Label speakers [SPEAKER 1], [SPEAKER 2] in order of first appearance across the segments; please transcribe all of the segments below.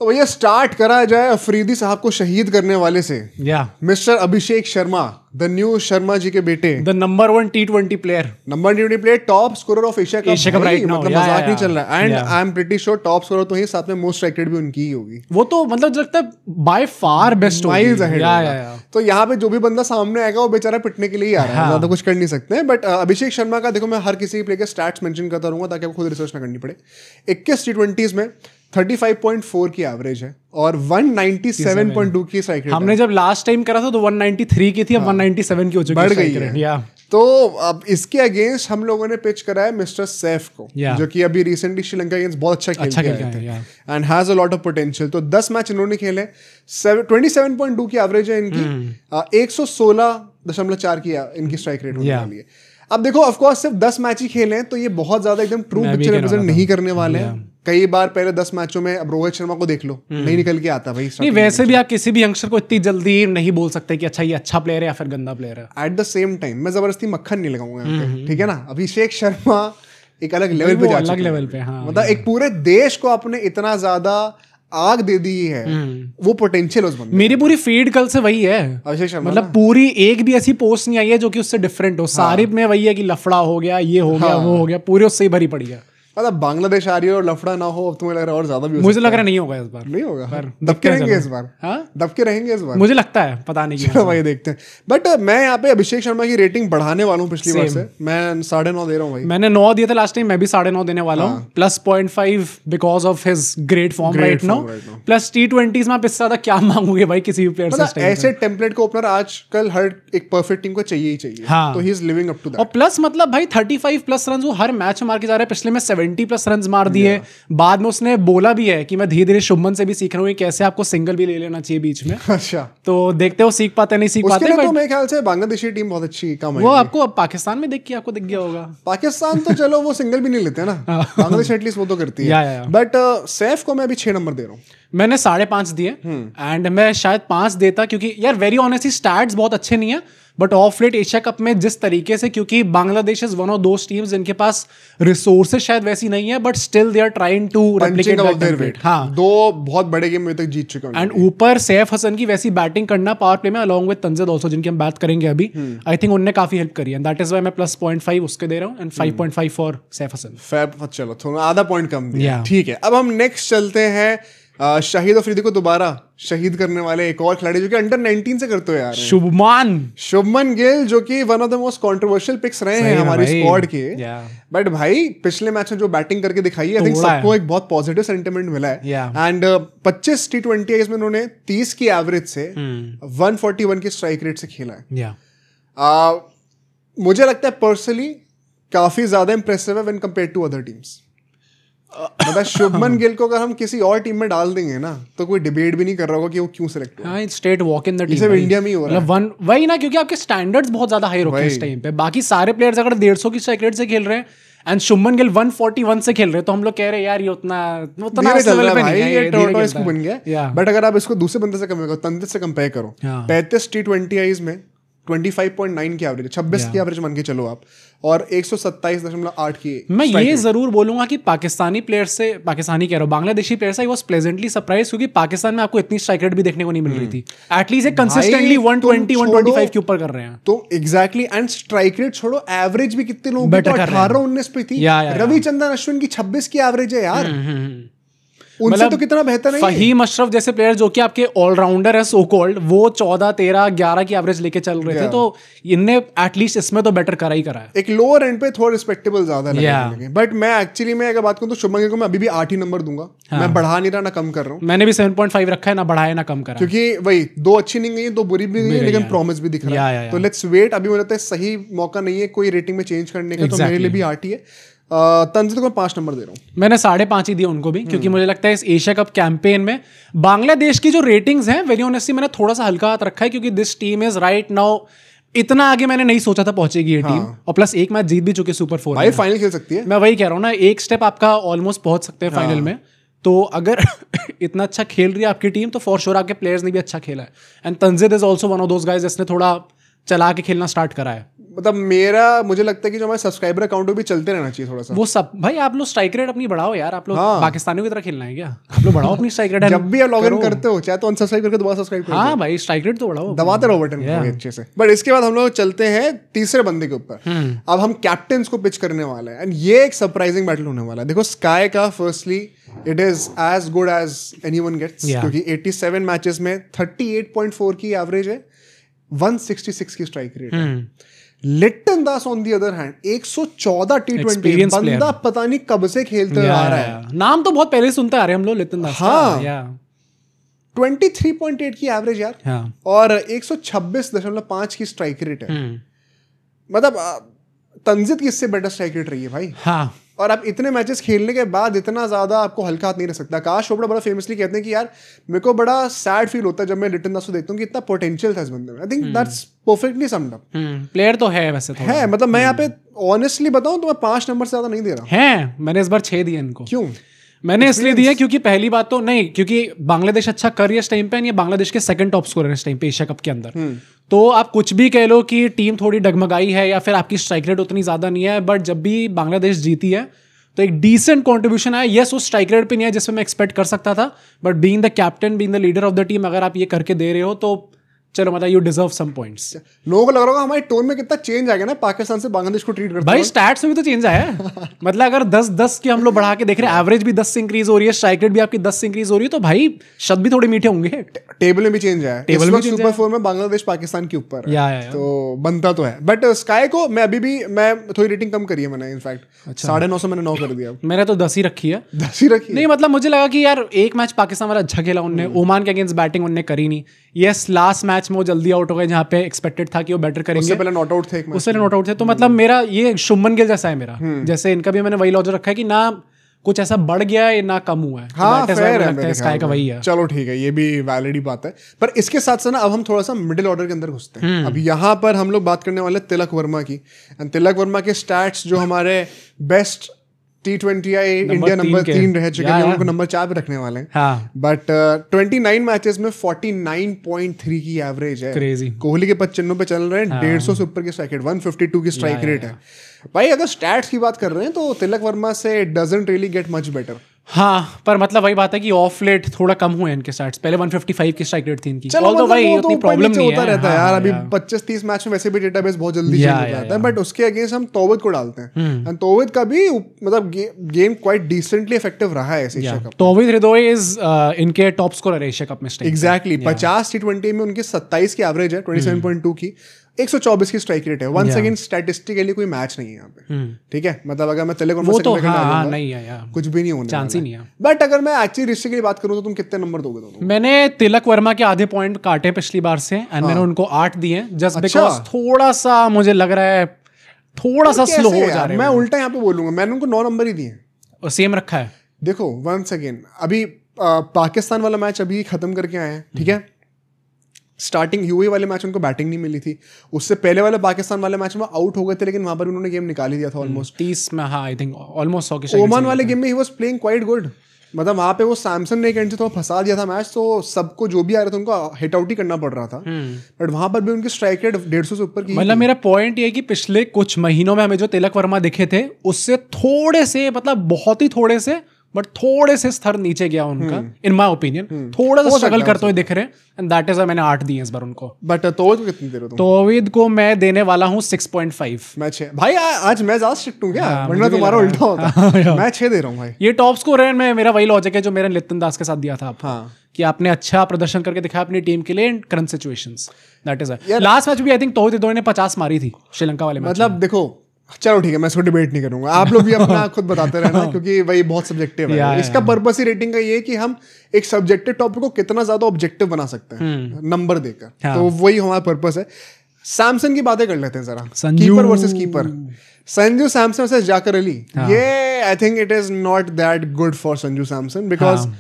[SPEAKER 1] तो भैया स्टार्ट करा जाए अफरीदी साहब को शहीद करने वाले से। Mister Abhishek Sharma, the new Sharma ji के बेटे,
[SPEAKER 2] the number 1 T20 player,
[SPEAKER 1] top scorer of Asia cup
[SPEAKER 2] right now,
[SPEAKER 1] मतलब मजाक नहीं चल रहा है। And I am pretty sure top scorer तो ही, साथ में मोस्ट स्ट्राइक रेट भी उनकी ही होगी।
[SPEAKER 2] वो तो मतलब लगता है बाय फार बेस्ट होगी।
[SPEAKER 1] तो यहाँ पे जो भी बंदा सामने आएगा वो बेचारा पिटने के लिए ही आ रहा है, ज्यादा कुछ कर नहीं सकते हैं। बट अभिषेक शर्मा का देखो, मैं हर किसी प्लेयर के स्टैट्स मेंशन करता रहूंगा ताकि आपको खुद रिसर्च ना करनी पड़े। 21 T20s में 35.4 की एवरेज है और 197.2 की स्ट्राइक रेट।
[SPEAKER 2] हमने जब लास्ट टाइम करा था तो 193 की थी, अब 197 की हो चुकी है,
[SPEAKER 1] बढ़ गई है। तो अब इसके अगेंस्ट हम लोगों ने पिच करा है मिस्टर सैफ को, जो कि अभी रिसेंटली श्रीलंका अगेंस्ट बहुत अच्छा खेल के आए थे and has a lot of potential. तो 10 मैच इन्होंने खेले, 27.2 की एवरेज है इनकी, 116.4 की इनकी स्ट्राइक रेट होने वाली है। अब देखो ऑफ कोर्स सिर्फ 10 मैच ही खेले हैं तो ये बहुत ज्यादा एकदम ट्रू पिक्चर रिप्रेजेंट नहीं करने वाले हैं। कई बार पहले 10 मैचों में, अब रोहित शर्मा को देख लो, नहीं निकल के आता भाई।
[SPEAKER 2] नहीं, वैसे भी आप किसी भी यंगस्टर को इतनी जल्दी नहीं बोल सकते कि अच्छा ये अच्छा प्लेयर है या फिर गंदा प्लेयर है।
[SPEAKER 1] एट द सेम टाइम मैं जबरदस्ती मक्खन नहीं लगाऊंगा यहाँ पे, ठीक है ना। अभिषेक शर्मा एक अलग लेवल पे जा चुका है, अलग लेवल पे, मतलब एक पूरे देश को आपने इतना ज्यादा आग दे दी है, वो पोटेंशियल उस बंदे।
[SPEAKER 2] मेरी पूरी फीड कल से वही है,
[SPEAKER 1] अभिषेक शर्मा,
[SPEAKER 2] मतलब पूरी एक भी ऐसी पोस्ट नहीं आई है जो कि उससे डिफरेंट हो। सारी में वही है कि लफड़ा हो गया, ये हो गया, वो हो गया, पूरी उससे ही भरी पड़ी है।
[SPEAKER 1] मतलब बांग्लादेश आ रही है और लफड़ा ना हो, अब तुम्हें लग रहा है और ज्यादा भी
[SPEAKER 2] मुझे लग रहा नहीं होगा इस बार,
[SPEAKER 1] नहीं होगा, दबके रहेंगे इस बार। हाँ, दबके रहेंगे इस बार,
[SPEAKER 2] मुझे लगता है, पता नहीं
[SPEAKER 1] क्यों। भाई देखते हैं। बट मैं यहाँ पे अभिषेक शर्मा की रेटिंग बढ़ाने वाला हूँ पिछली बार से, मैं 9.5 दे रहा हूँ भाई।
[SPEAKER 2] मैंने 9 दिया था लास्ट टाइम, मैं भी 9.5 देने वाला हूँ, plus 0.5 because of his great form right now, plus T20s में आप इससे ज्यादा क्या मांगोगे भाई किसी भी प्लेयर से।
[SPEAKER 1] ऐसे टेम्पलेट को ओपनर आजकल हर एक परफेक्ट टीम को चाहिए ही चाहिए, तो he is living up to that.
[SPEAKER 2] और प्लस मतलब भाई 35+ रन वो हर मैच में मार के जा रहा है। पिछले में 70+ रन मार दिए। बाद में उसने बोला भी है कि मैं धीरे धीरे शुभमन से भी सीख रहा हूँ कैसे आपको सिंगल भी ले लेना चाहिए बीच में।
[SPEAKER 1] अच्छा, तो
[SPEAKER 2] देखते हो सीख पाते नहीं सीख पाते।
[SPEAKER 1] तो मेरे ख्याल से बांग्लादेशी टीम बहुत अच्छी काम है,
[SPEAKER 2] वो आपको अब पाकिस्तान में देख के आपको दिख गया होगा।
[SPEAKER 1] पाकिस्तान तो चलो वो सिंगल भी नहीं लेते ना, बांग्लादेश एटलीस्ट वो तो करती है। बट सैफ को मैं अभी 6 नंबर दे रहा हूँ।
[SPEAKER 2] मैंने 5.5 दिए एंड मैं शायद 5 देता, क्योंकि यार वेरी ऑनेस्टली स्टैट्स बहुत अच्छे नहीं है, but of late Asia cup में जिस तरीके से, क्योंकि Bangladesh is one of those teams जिनके पास रिसोर्सेज शायद वैसी नहीं है, but still they are trying to replicate their weight. हाँ,
[SPEAKER 1] 2 बहुत बड़े गेम में तक जीत चुके हैं।
[SPEAKER 2] एंड ऊपर सैफ हसन की वैसी बैटिंग करना पावर प्ले में, अलॉन्ग विद तंजिद ऑल्सो, जिनकी हम बात करेंगे अभी, आई थिंक उनने काफी हेल्प करी है। दैट इज व्हाई मैं प्लस 0.5 उसके दे रहा हूँ एंड 5.5 फॉर सैफ हसन।
[SPEAKER 1] चलो थोड़ा आधा पॉइंट कम दिया, ठीक है। अब हम नेक्स्ट चलते हैं शाहिद अफरीदी को दोबारा शहीद करने वाले एक और खिलाड़ी जो कि अंडर 19 से करते हो यार, शुभमन गिल, जो कि one of the most controversial picks रहे हैं हमारी स्क्वाड के। बट भाई पिछले मैच में जो बैटिंग करके दिखाई है, आई थिंक सबको एक बहुत पॉजिटिव सेंटिमेंट मिला है। एंड 25 T20 में उन्होंने 30 की एवरेज से 141 की स्ट्राइक रेट से खेला है। मुझे लगता है पर्सनली काफी ज्यादा इंप्रेसिव है when compared to other teams. मतलब शुभमन गिल को अगर हम किसी और टीम में डाल देंगे ना तो कोई डिबेट भी नहीं कर रहा होगा कि वो क्यों सिलेक्ट हुआ।
[SPEAKER 2] हाँ, straight walk in the team.
[SPEAKER 1] सिर्फ इंडिया में ही हो रहा है
[SPEAKER 2] वही ना, क्योंकि आपके स्टैंडर्ड्स बहुत ज्यादा हाई रखे इस टाइम पे। बाकी सारे प्लेयर्स अगर 150 की स्ट्राइक रेट से खेल रहे हैं एंड शुभमन गिल 141 से खेल रहे हैं, तो हम लोग कह रहे हैं यार ये उतना लेवल पे नहीं है, ये
[SPEAKER 1] टोरंटो बन गया। बट अगर आप इसको दूसरे बंदे से कंपेयर करो, तंजिद से कंपेयर करो, 35 T20 में 25.9 की एवरेज, 26 की एवरेज मान के चलो आप, और 127.8 की।
[SPEAKER 2] मैं ये जरूर बोलूंगा कि पाकिस्तानी प्लेयर से, पाकिस्तानी कह रहा हूँ, बांग्लादेशी प्लेयर से आई वाज प्लेजेंटली सरप्राइज, क्योंकि पाकिस्तान में आपको इतनी स्ट्राइक रेट भी देखने को नहीं मिल रही थी। एटलीस्ट एक कंसिस्टेंटली 120 125 के ऊपर कर रहे हैं।
[SPEAKER 1] तो एग्जैक्टली, एंड स्ट्राइक रेट छोड़ो, एवरेज भी कितने लोगों की 18-19 पे थी। रविचंद्रन अश्विन की 26 की एवरेज है यार, उनसे तो कितना बेहतर नहीं।
[SPEAKER 2] फहीम अशरफ जैसे प्लेयर जो कि आपके ऑलराउंडर है सो कॉल्ड, वो 14, 13, 11 की एवरेज लेके चल रहे थे, तो इनने एटलीस्ट इसमें तो बेटर करा ही करा है।
[SPEAKER 1] एक लोअर एंड पे थोड़ा रिस्पेक्टेबल ज्यादा लगे। बट मैं एक्चुअली में अगर बात करूं तो शुभमन गिल को मैं अभी भी 8 ही नंबर दूंगा। मैं बढ़ा नहीं रहा ना कम कर रहा हूँ। मैंने
[SPEAKER 2] भी 7.5 रखा है, ना बढ़ाया ना कम करा,
[SPEAKER 1] क्योंकि वही 2 अच्छी नहीं गई, 2 बुरी भी गई, लेकिन प्रॉमिस भी दिख रहा है। तो लेट्स वेट, अभी मुझे लगता है सही मौका नहीं है कोई रेटिंग में चेंज करने का, तो मेरे लिए भी 8 ही है। तंजिद को 5 नंबर दे रहा हूँ।
[SPEAKER 2] मैंने 5.5 ही दिया उनको भी, क्योंकि मुझे लगता है इस एशिया कप कैंपेन में बांग्लादेश की जो रेटिंग्स हैं, वेरी ऑनेस्टली मैंने थोड़ा सा हल्का हाथ रखा है, क्योंकि this team is right now, इतना आगे मैंने नहीं सोचा था पहुंचेगी ये टीम। और प्लस एक मैच जीत भी चुके सुपर 4
[SPEAKER 1] भाई, फाइनल खेल सकती है।
[SPEAKER 2] मैं वही कह रहा हूँ ना, एक स्टेप आपका ऑलमोस्ट पहुंच सकते हैं फाइनल में। तो अगर इतना अच्छा खेल रही है आपकी टीम, तो फॉर श्योर आपके प्लेयर्स ने भी अच्छा खेला है। And Tanzid is also one of those guys जिसने थोड़ा चला के खेलना स्टार्ट करा है।
[SPEAKER 1] मतलब मुझे लगता है कि जो हमारे सब्सक्राइबर अकाउंट भी चलते रहना चाहिए थोड़ा सा।
[SPEAKER 2] वो सब भाई आप लोग स्ट्राइक रेट अपनी बढ़ाओ यार, आप लोग पाकिस्तानियों की तरह खेलना है क्या? आप लोग बढ़ाओ अपनी स्ट्राइक रेट।
[SPEAKER 1] जब भी आप लॉग इन करते हो चाहे तो अनसब्सक्राइब करके दोबारा सब्सक्राइब करो।
[SPEAKER 2] हाँ भाई स्ट्राइक रेट तो बढ़ाओ,
[SPEAKER 1] दबाते रहो बटन को अच्छे से। बट इसके बाद हम लोग चलते हैं तीसरे बंदे के ऊपर। अब हम कैप्टन्स को पिच करने वाले हैं एंड ये एक सरप्राइजिंग बैटल होने वाला है। देखो स्काई का firstly it is as good as anyone gets, क्योंकि 87 मैचेस में 38.4 की एवरेज है, 166 की स्ट्राइक रेट है। Liton Das on the other hand 114 T20, बंदा पता नहीं कब से खेलते आ रहा है।
[SPEAKER 2] नाम तो बहुत पहले सुनते आ रहे हैं हम लोग लिटन दास।
[SPEAKER 1] हाँ 23.8 की एवरेज यार, और 126.5 की स्ट्राइक रेट है। मतलब तंजीद किससे बेटर स्ट्राइक रेट रही है भाई।
[SPEAKER 2] हाँ
[SPEAKER 1] और आप इतने मैचेस खेलने के बाद इतना ज्यादा आपको हल्का हाथ नहीं रह सकता। आकाश चोपड़ा बड़ा फेमसली कहते हैं कि यार मेरे को बड़ा सैड फील होता है जब मैं लिटन दास को देखता हूँ कि इतना पोटेंशियल था इस बंदे में। I think that's perfectly summed up.
[SPEAKER 2] Player तो है वैसे तो
[SPEAKER 1] है, मतलब मैं यहाँ पे ऑनेस्टली बताऊं तो मैं 5 नंबर से ज्यादा नहीं दे रहा
[SPEAKER 2] है। मैंने इस बार 6 दिए इनको।
[SPEAKER 1] क्यों?
[SPEAKER 2] मैंने इसलिए दिया क्योंकि पहली बात तो नहीं, क्योंकि बांग्लादेश अच्छा कर रही है इस टाइम पे, ये बांग्लादेश के सेकंड टॉप स्कोरर है इस टाइम पे एशिया कप के अंदर। तो आप कुछ भी कह लो कि टीम थोड़ी डगमगाई है या फिर आपकी स्ट्राइक रेट उतनी ज्यादा नहीं है, बट जब भी बांग्लादेश जीती है तो एक डिसेंट कंट्रीब्यूशन आया। यस वो स्ट्राइक रेट पे नहीं है जिसमें मैं एक्सपेक्ट कर सकता था, but being the captain, being the leader of the team, अगर आप ये करके दे रहे हो तो चलो मतलब यू डिजर्व सम पॉइंट्स।
[SPEAKER 1] लोगों को लग रहा होगा हमारे टोन में कितना चेंज आ गया ना पाकिस्तान से बांग्लादेश को ट्रीट करते।
[SPEAKER 2] भाई स्टैट्स में भी तो चेंज आया है। मतलब अगर 10-10 की हम लोग बढ़ा के देख रहे हैं, एवरेज भी 10 से इंक्रीज हो रही है, स्ट्राइक रेट भी आपकी 10 से इंक्रीज हो रही है, तो भाई शब्द भी थोड़े मीठे होंगे।
[SPEAKER 1] टेबल में भी चेंज आया, टेबल में सुपर 4 में बांग्लादेश पाकिस्तान के ऊपर है, तो बनता तो है। बट स्काई को मैं अभी भी थोड़ी रेटिंग कम करी है मैंने, इनफैक्ट 9.5 से मैंने 9 कर दिया।
[SPEAKER 2] मैंने तो 10 ही रखी है।
[SPEAKER 1] 10 ही रखी
[SPEAKER 2] नहीं, मतलब मुझे लगा कि यार एक मैच पाकिस्तान वाला अच्छा खेला उनने, ओमान के अगेंस्ट बैटिंग उनने करी नहीं। यस लास्ट मैच में वो जल्दी आउट हो गए जहाँ पे एक्सपेक्टेड था कि वो बेटर करेंगे।
[SPEAKER 1] उससे पहले नॉट आउट थे,
[SPEAKER 2] उससे नॉट आउट थे। तो मतलब मेरा ये शुभमन गिल जैसा है मेरा, जैसे इनका भी मैंने वही लॉजिक रखा है कि ना कुछ ऐसा बढ़ गया है ना कम हुआ है।
[SPEAKER 1] हाँ फेयर है,
[SPEAKER 2] स्काई का वही है।
[SPEAKER 1] चलो ठीक है, ये भी वैलिड ही बात है। पर इसके साथ साथ ना अब हम थोड़ा सा मिडिल ऑर्डर के अंदर घुसते हैं। अब यहाँ पर हम लोग बात करने वाले तिलक वर्मा की। तिलक वर्मा के स्टैट्स जो हमारे बेस्ट T20 या इंडिया नंबर 3 रह चुके हैं, उनको नंबर 4 पे रखने वाले हैं। बट 29 मैचेस में 49.3 की एवरेज है।
[SPEAKER 2] क्रेजी।
[SPEAKER 1] कोहली के 95 पे चल रहे हैं, 150 से ऊपर की स्ट्राइक रेट, 152 की स्ट्राइक रेट है। भाई अगर स्टैट्स की बात कर रहे हैं तो तिलक वर्मा से it doesn't really get much better.
[SPEAKER 2] हाँ, पर मतलब वही बात है कि ऑफ लेट थोड़ा कम हुए इनके स्टैट्स। पहले 155 की स्ट्राइक रेट थी इनकी।
[SPEAKER 1] चलो
[SPEAKER 2] तो भाई
[SPEAKER 1] वो
[SPEAKER 2] उतनी प्रॉब्लम नहीं
[SPEAKER 1] होता रहता है यार। अभी 25-30 मैच में वैसे भी डेटाबेस बहुत जल्दी चेंज हो जाता है। बट उसके अगेंस्ट हम तौहीद को डालते हैं, एंड तौहीद का भी मतलब गेम क्वाइट डिसेंटली इफेक्टिव रहा है एशिया कप।
[SPEAKER 2] तौहीद हृदय इज इनके टॉप स्कोरर एशिया कप में।
[SPEAKER 1] एग्जैक्टली 50 T20 में उनके 27 की एवरेज है, 27.2 की, 124 की स्ट्राइक रेट है। वंस अगेन स्टैटिस्टिकली कोई मैच नहीं है यहाँ पे, ठीक है। मतलब अगर मैं तिलक वर्मा से
[SPEAKER 2] तो नहीं है यार,
[SPEAKER 1] कुछ भी नहीं होने
[SPEAKER 2] चांस ही नहीं है।
[SPEAKER 1] बट अगर मैं एक्चुअली रिस्क की बात करूँ तो तुम कितने नंबर दोगे दोनों?
[SPEAKER 2] मैंने तिलक वर्मा के आधे पॉइंट काटे पिछली बार से, एंड मैंने उनको 8 दिए, जस्ट बिकॉज थोड़ा सा मुझे लग रहा है थोड़ा सा स्लो हो जा रहा है।
[SPEAKER 1] मैं उल्टा यहाँ पे बोलूंगा, मैंने उनको 9 नंबर ही दिए
[SPEAKER 2] और सेम रखा है।
[SPEAKER 1] देखो वंस अगेन अभी पाकिस्तान वाला मैच अभी खत्म करके आए हैं, ठीक है। स्टार्टिंग यूएई वाले मैच उनको बैटिंग नहीं मिली थी, उससे पहले वाले पाकिस्तान वाले मैच में आउट हो गए थे, लेकिन वहां पर उन्होंने गेम निकाल ही दिया था ऑलमोस्ट
[SPEAKER 2] 30 में। हाँ आई थिंक ऑलमोस्ट 100 की।
[SPEAKER 1] ओमान वाले गेम में he was playing quite good. मतलब वहां पे वो सैमसन ने एक एंड से थोड़ा फंसा दिया था मैच, तो सबको जो भी आ रहा था उनको हिट आउट ही करना पड़ रहा था। बट वहां पर भी उनकी स्ट्राइक रेट 150 से ऊपर की।
[SPEAKER 2] मतलब मेरा पॉइंट ये है कि पिछले कुछ महीनों में हमें जो तिलक वर्मा दिखे थे उससे थोड़े से, मतलब बहुत ही थोड़े से, बट थोड़े से स्तर नीचे गया उनका, इन माय ओपिनियन। थोड़ा सा स्ट्रगल करते हुए दिख रहे हैं, एंड दैट इज मैंने 8 दिए इस बार उनको।
[SPEAKER 1] बट तौहीद को कितने दे रहे हो तुम?
[SPEAKER 2] तौहीद को मैं देने वाला हूँ 6.5।
[SPEAKER 1] मैं 6। भाई आज मैं ज्यादा स्ट्रिक्ट हूँ क्या? वरना तुम्हारा उल्टा होता। मैं 6 दे रहा हूँ भाई।
[SPEAKER 2] ये टॉप स्कोरर में मेरा वही लॉजिक है जो मेरे लिटन दास के साथ दिया था आपको, कि आपने अच्छा प्रदर्शन करके दिखाया अपनी टीम के लिए in current situations. That is last match भी आई थिंक तौहीद ने 50 मारी थी श्रीलंका वाले मैच।
[SPEAKER 1] मतलब देखो चलो ठीक है, मैं इसको डिबेट नहीं करूंगा, आप लोग भी अपना खुद बताते रहना, क्योंकि वही बहुत सब्जेक्टिव है। इसका पर्पस ही रेटिंग का ये है कि हम एक सब्जेक्टिव टॉपिक को कितना ज्यादा ऑब्जेक्टिव बना सकते हैं नंबर देकर। तो वही हमारा पर्पस है। सैमसन की बातें कर लेते हैं जरा, keeper versus keeper. Sanju Samson versus Jaker Ali. ये I think it is not that good for Sanju Samson, because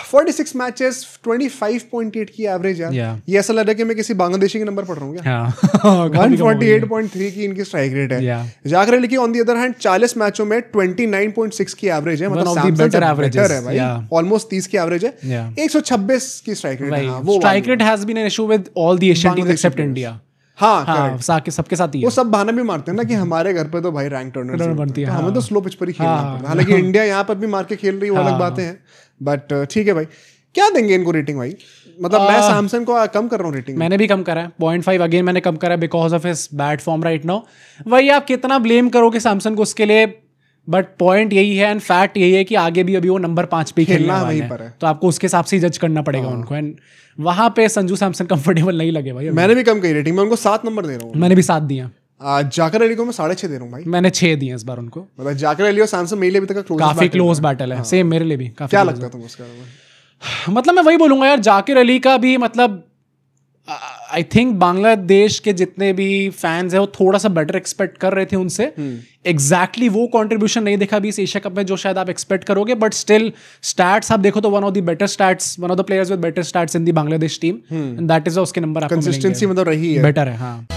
[SPEAKER 1] 46 matches 25.8 की एवरेज यार। ये ऐसा लग रहा है कि मैं किसी बांग्लादेशी के नंबर पढ़ रहा हूँ क्या। 148.3 की इनकी स्ट्राइक रेट है। जाकिर अली की ऑन दी अदर हैंड 40 मैचों में 29.6 की एवरेज है, मतलब सैमसन से बेटर है भाई, ऑलमोस्ट 30 की एवरेज है। 126 की स्ट्राइक रेट है।
[SPEAKER 2] वो strike rate has been an issue with all the Asian teams except India.
[SPEAKER 1] हाँ
[SPEAKER 2] सबके साथ ही
[SPEAKER 1] वो सब बहाना भी मारते हैं ना कि हमारे घर पे तो भाई रैंक टर्नर बनती है, हमें तो स्लो पिच पर ही खेलना पड़ता है। हालांकि इंडिया यहाँ पर भी मार के खेल रही है, वो अलग बातें हैं, बट ठीक है भाई। क्या देंगे इनको रेटिंग भाई? मतलब मैं सैमसन को कम कर रहा हूँ रेटिंग।
[SPEAKER 2] मैंने भी कम करा है 0.5 अगेन मैंने कम करा है because of his bad form right now. वही आप कितना ब्लेम करोगे सैमसन को उसके लिए, बट पॉइंट यही है एंड फैक्ट यही है कि आगे भी अभी वो नंबर 5 पे खेलना वहीं पर है, तो आपको उसके हिसाब से जज करना पड़ेगा उनको। एंड वहां पे संजू सैमसन कंफर्टेबल नहीं लगे भाई।
[SPEAKER 1] मैंने भी कम की रेटिंग, मैं उनको 7 नंबर दे रहा हूँ।
[SPEAKER 2] मैंने भी 7 दिया।
[SPEAKER 1] जाकिर अली को मैं 6.5 दे रहा हूँ भाई।
[SPEAKER 2] मैंने 6 दिए इस बार उनको।
[SPEAKER 1] मतलब जाकिर अली और सैमसन मेरे लिए अभी तक
[SPEAKER 2] काफी क्लोज बैटल है। सेम मेरे लिए भी काफी।
[SPEAKER 1] क्या लगता है तुम उसका?
[SPEAKER 2] मतलब मैं वही बोलूंगा यार, जाकिर अली का भी मतलब आई थिंक बांग्लादेश के जितने भी फैंस हैं वो थोड़ा सा बेटर एक्सपेक्ट कर रहे थे उनसे। एग्जैक्टली वो कंट्रीब्यूशन नहीं देखा अभी इस एशिया कप में जो शायद आप एक्सपेक्ट करोगे, बट स्टिल स्टैट्स आप देखो तो one of the better stats, one of the players with better stats in the Bangladesh team, and that is उसके नंबर आपको
[SPEAKER 1] कंसिस्टेंसी मतलब रही है,
[SPEAKER 2] बेटर है। हाँ